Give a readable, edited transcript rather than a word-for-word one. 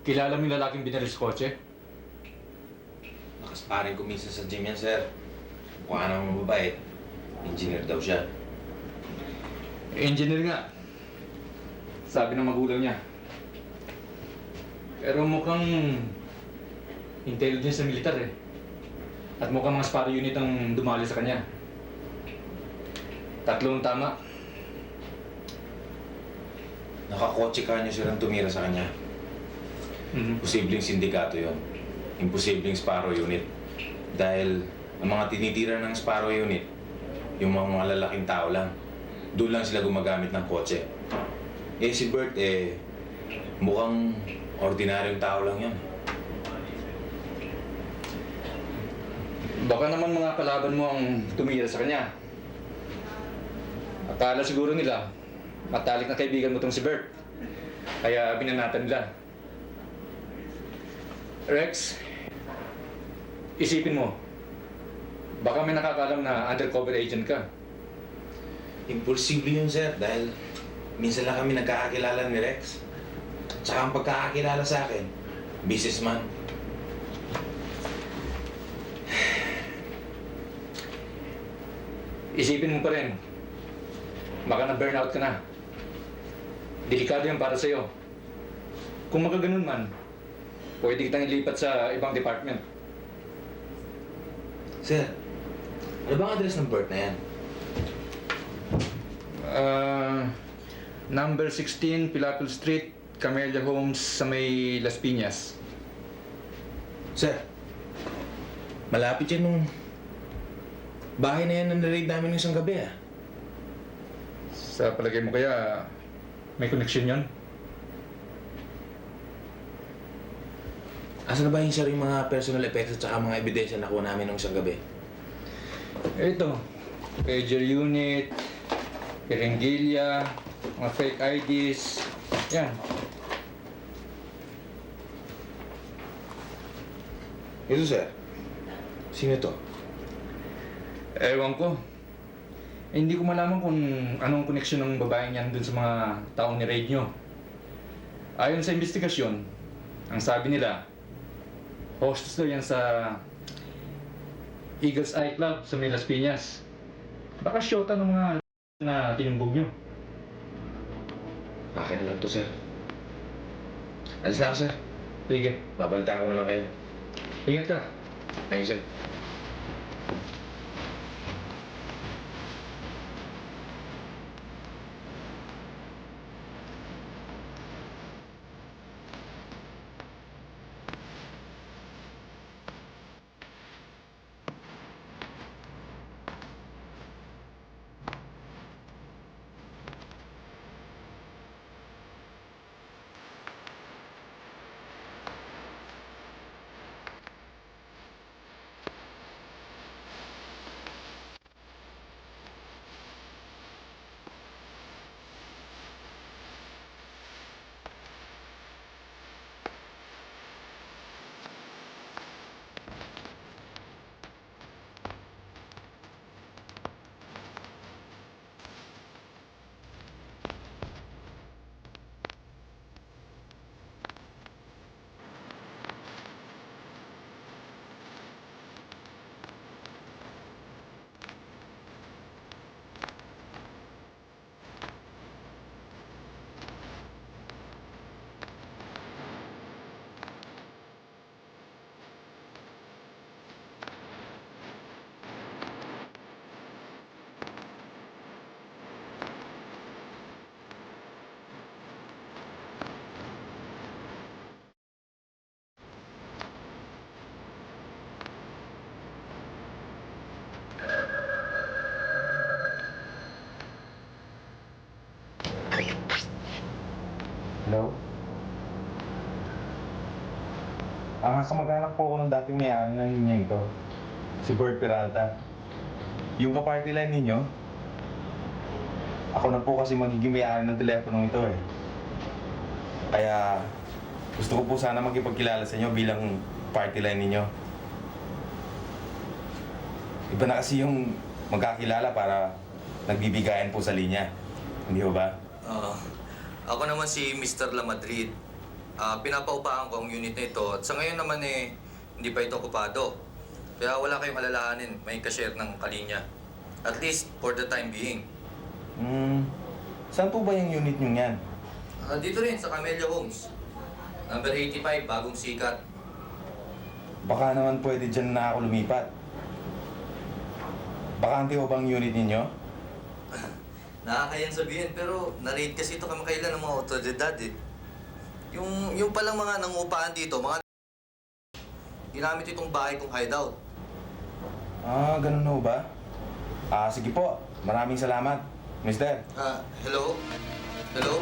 Kilala mo yung lalaking binaril sa kotse? Nakasparing ko minsan sa gym yan, sir. Mukha namang mababait. Engineer daw siya. Engineer nga. Sabi ng magulang niya. Pero mukhang intelligence sa militar eh. At mukhang mga Sparrow unit ang dumali sa kanya. Tatlong tama. Nakakotse ka niyo, sir, ang tumira sa kanya. Posibleng sindikato yon. Imposibleng Sparrow unit. Dahil ang mga tinitira ng Sparrow unit, yung mga lalaking tao lang. Doon lang sila gumagamit ng kotse. Eh si Bert, mukhang ordinaryong tao lang yan. Baka naman mga kalaban mo ang tumira sa kanya. Akala siguro nila, matalik na kaibigan mo tong si Bert. Kaya binanatan nila. Rex, isipin mo, baka may nakakalam na undercover agent ka. Imposible yun, sir, dahil minsan lang kami nagkakakilala ni Rex. Tsaka ang pagkakakilala sa akin, businessman. Isipin mo pa rin, baka na-burnout ka na. Delikado yan para sa'yo. Kung magaganon man, pwede kitang ilipat sa ibang department. Sir, ano bang address ng Bert na yan? Number 16, Pilapil Street, Camellia Homes sa may Las Piñas. Sir, malapit yan nung bahay na yan na naraid namin isang gabi, ah. Sa palagay mo kaya, may connection yon? Asa na ba yung sir yung mga personal effects at saka mga ebidensya na nakuha namin nung isang gabi? Ito, pager unit, Perengilya, mga fake IDs, yan. Ito, sir. Sino to? Ewan ko. Hindi ko malaman kung anong koneksyon ng babaeng yan dun sa mga taong ni-raid nyo. Ayon sa investigasyon, ang sabi nila, hostess daw yan sa Eagle's Eye Club sa may Las Piñas. Baka syota ng mga na tinumbog nyo. Akin na lang to, sir. Alis na ako, sir. Sige, Babalitaan ko na lang kayo. ingat ka. Thank you, sir. Hello? Kamag-anak po ako ng dating may-ari ng linya ito. Si Bert Peralta. Yung ka-party line ninyo, ako na po kasi magiging may-ari ng teleponong ito eh. Kaya gusto ko po sana magkipagkilala sa inyo bilang party line ninyo. Iba na kasi yung magkakilala para nagbibigayan po sa linya. Hindi ba? Oo. Ako naman si Mr. La Madrid. Pinapaupahan ko ang unit na ito at sa ngayon naman hindi pa ito okupado. Kaya wala kayong alalahanin, may kashare ng kalinya. At least for the time being. Saan po ba yung unit nyo yan? Dito rin sa Camellia Homes. Number 85, bagong sikat. Baka naman pwede dyan na ako lumipat. Bakante ho bang unit ninyo? Nakakayang sabihin pero na-raid kasi ito kamakailan ng mga otoridad Yung palang mga nangupahan dito, mga ginamit itong bahay kong hideout. Ganun ho ba? Sige po. Maraming salamat, mister. Hello? Hello?